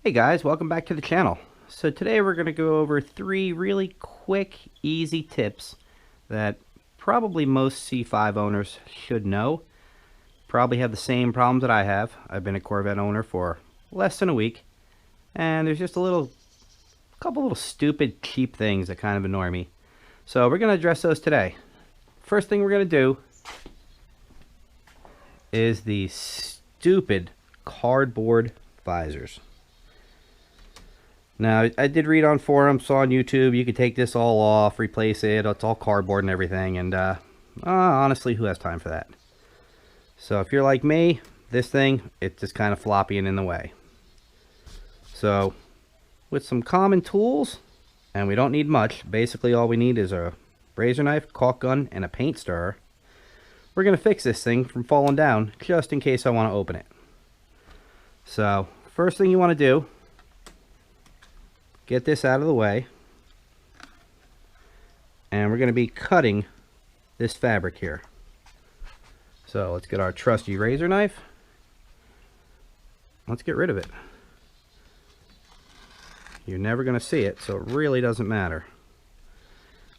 Hey guys, welcome back to the channel. So today we're going to go over 3 really quick, easy tips that probably most C5 owners should know. Probably have the same problems that I have. I've been a Corvette owner for less than a week, and there's just a couple little stupid, cheap things that kind of annoy me. So we're going to address those today. First thing we're going to do is the stupid cardboard visors. Now, I did read on forums, saw on YouTube, you could take this all off, replace it, it's all cardboard and everything, and honestly, who has time for that? So if you're like me, this thing, it's just kind of floppy and in the way. So, with some common tools, and we don't need much, basically all we need is a razor knife, caulk gun, and a paint stirrer. We're going to fix this thing from falling down, just in case I want to open it. So, first thing you want to do, get this out of the way, and we're going to be cutting this fabric here. So let's get our trusty razor knife. Let's get rid of it. You're never going to see it, so it really doesn't matter.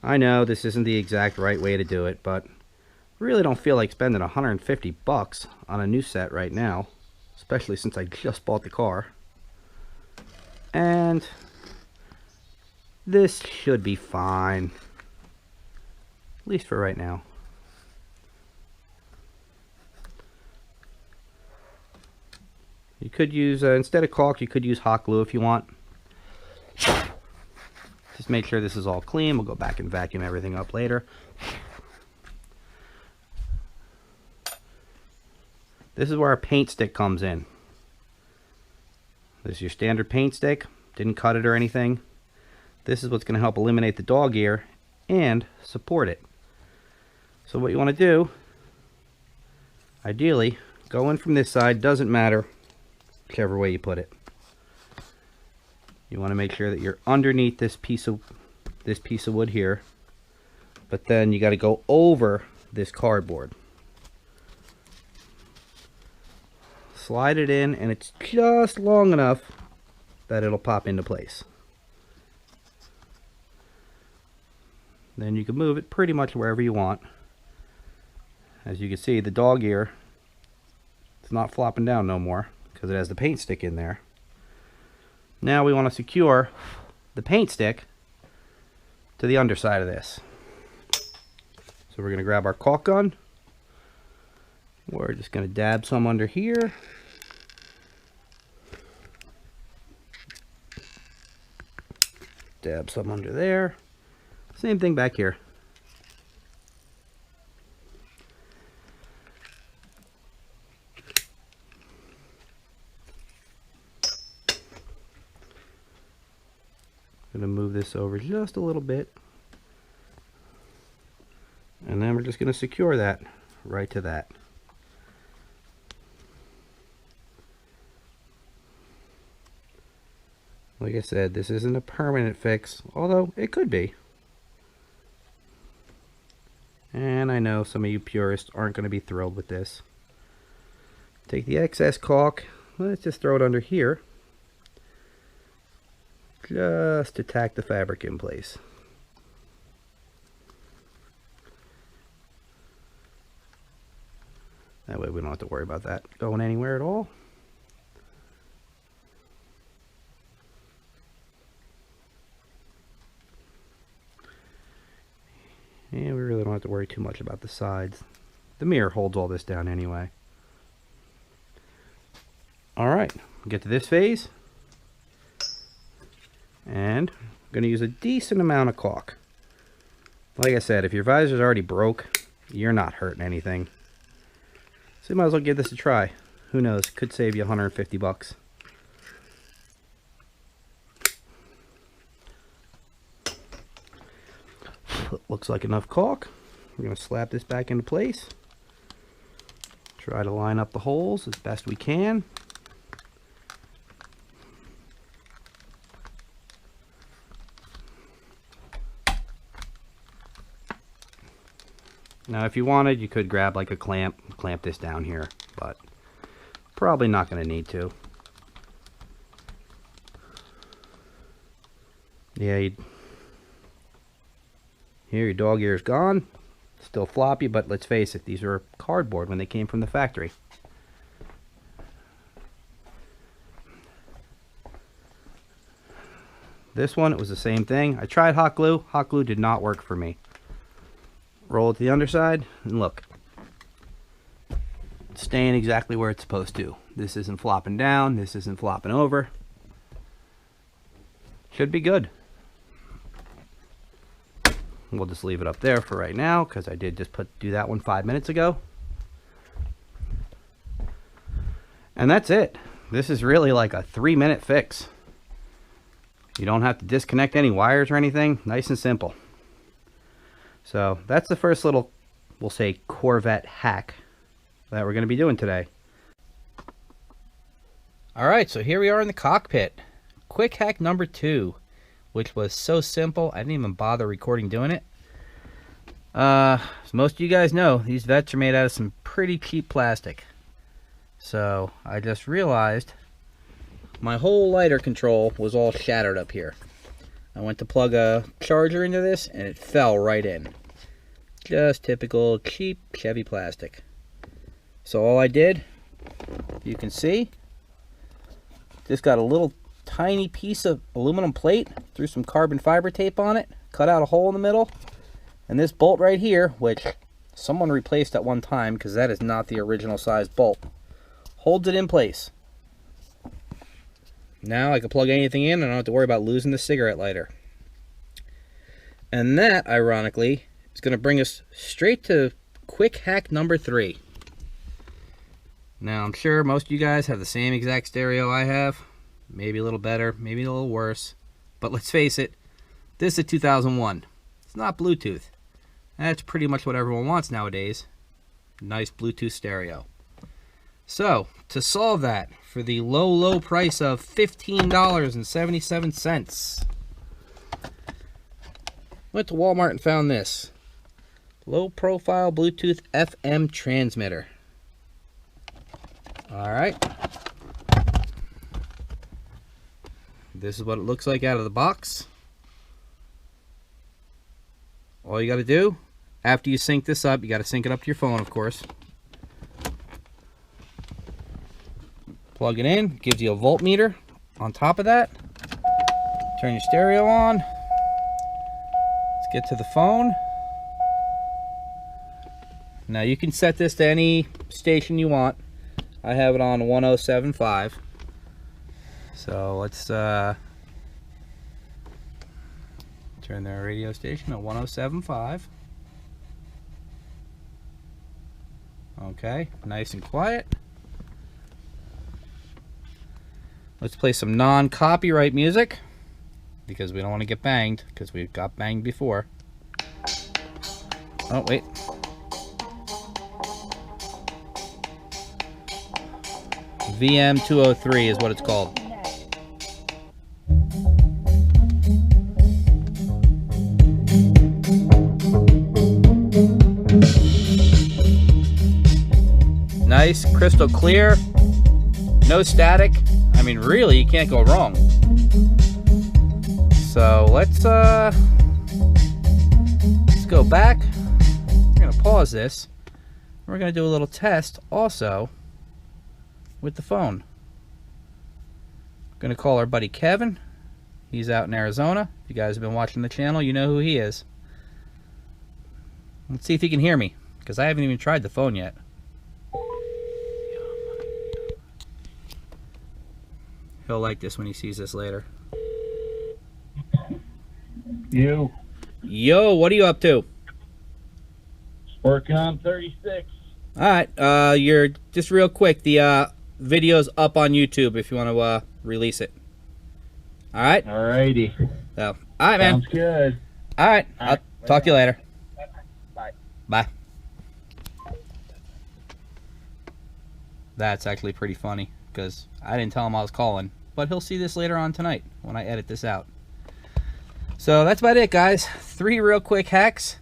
I know this isn't the exact right way to do it, but really don't feel like spending 150 bucks on a new set right now, especially since I just bought the car. And this should be fine, at least for right now. You could use, instead of caulk, you could use hot glue if you want. Just make sure this is all clean. We'll go back and vacuum everything up later. This is where our paint stick comes in. This is your standard paint stick. Didn't cut it or anything. This is what's going to help eliminate the dog ear and support it. So what you want to do, ideally, go in from this side. Doesn't matter whichever way you put it. You want to make sure that you're underneath this piece of wood here, but then you got to go over this cardboard. Slide it in, and it's just long enough that it'll pop into place. Then you can move it pretty much wherever you want. As you can see, the dog ear, it's not flopping down no more because it has the paint stick in there. Now we want to secure the paint stick to the underside of this. So we're going to grab our caulk gun. We're just going to dab some under here. Dab some under there. Same thing back here. I'm going to move this over just a little bit. And then we're just going to secure that right to that. Like I said, this isn't a permanent fix, although it could be. And I know some of you purists aren't going to be thrilled with this. Take the excess caulk, let's just throw it under here, just to tack the fabric in place. That way we don't have to worry about that going anywhere at all. And we really don't have to worry too much about the sides. The mirror holds all this down anyway. Alright, get to this phase. And I'm going to use a decent amount of caulk. Like I said, if your visor's already broke, you're not hurting anything. So you might as well give this a try. Who knows, could save you 150 bucks. Looks like enough caulk. We're going to slap this back into place. Try to line up the holes as best we can. Now if you wanted, you could grab like a clamp this down here, but probably not going to need to. Yeah, here your dog ear is gone. Still floppy, but let's face it, these were cardboard when they came from the factory. This one, it was the same thing. I tried hot glue. Hot glue did not work for me. Roll it to the underside, and look. It's staying exactly where it's supposed to. This isn't flopping down. This isn't flopping over. Should be good. We'll just leave it up there for right now, because I did just do that one 5 minutes ago. And that's it. This is really like a 3-minute fix. You don't have to disconnect any wires or anything. Nice and simple. So that's the first little, we'll say, Corvette hack that we're going to be doing today. Alright, so here we are in the cockpit. Quick hack number 2, which was so simple I didn't even bother recording doing it. As most of you guys know, these Vettes are made out of some pretty cheap plastic. So I just realized my whole lighter control was all shattered up here. I went to plug a charger into this and it fell right in. Just typical cheap Chevy plastic. So all I did, you can see, just got a little tiny piece of aluminum plate, threw some carbon fiber tape on it, cut out a hole in the middle, and this bolt right here, which someone replaced at one time because that is not the original size bolt, holds it in place. Now I can plug anything in and I don't have to worry about losing the cigarette lighter. And that, ironically, is going to bring us straight to quick hack number 3. Now I'm sure most of you guys have the same exact stereo I have. Maybe a little better, maybe a little worse. But let's face it, this is a 2001. It's not Bluetooth. That's pretty much what everyone wants nowadays. Nice Bluetooth stereo. So, to solve that, for the low, low price of $15.77, went to Walmart and found this. Low profile Bluetooth FM transmitter. Alright. This is what it looks like out of the box. All you got to do, after you sync this up, you got to sync it up to your phone, of course. Plug it in, gives you a voltmeter on top of that. Turn your stereo on. Let's get to the phone. Now you can set this to any station you want. I have it on 107.5. So let's turn the radio station to 107.5. Okay, nice and quiet. Let's play some non-copyright music because we don't want to get banged, because we've got banged before. Oh, wait. VM 203 is what it's called. Nice, crystal clear, no static. I mean, really, you can't go wrong. So let's go back. We're gonna pause this. We're gonna do a little test also with the phone. I'm gonna call our buddy Kevin. He's out in Arizona. If you guys have been watching the channel, you know who he is. Let's see if he can hear me, because I haven't even tried the phone yet. He'll like this when he sees this later. You. Yo, what are you up to? Working on 36. Alright, you're just real quick. The video's up on YouTube if you want to release it. Alright? Alrighty. So, alright, man. Sounds good. Alright, I'll talk to you later. Bye. Bye. That's actually pretty funny, because I didn't tell him I was calling, but he'll see this later on tonight when I edit this out. So that's about it, guys. 3 real quick hacks.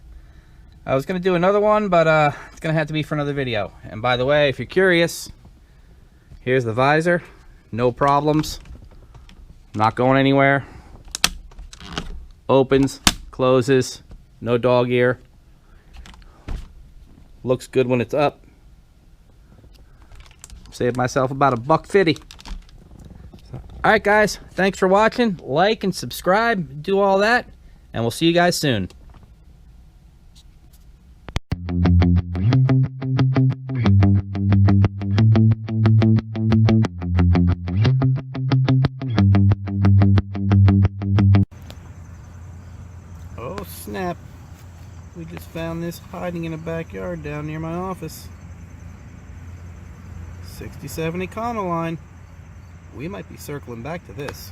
I was going to do another one, but it's going to have to be for another video. And by the way, if you're curious, here's the visor. No problems. Not going anywhere. Opens, closes, no dog ear. Looks good when it's up. Saved myself about $1.50. Alright guys, thanks for watching. Like and subscribe, do all that, and we'll see you guys soon. Oh snap. We just found this hiding in a backyard down near my office. 67 Econoline. We might be circling back to this.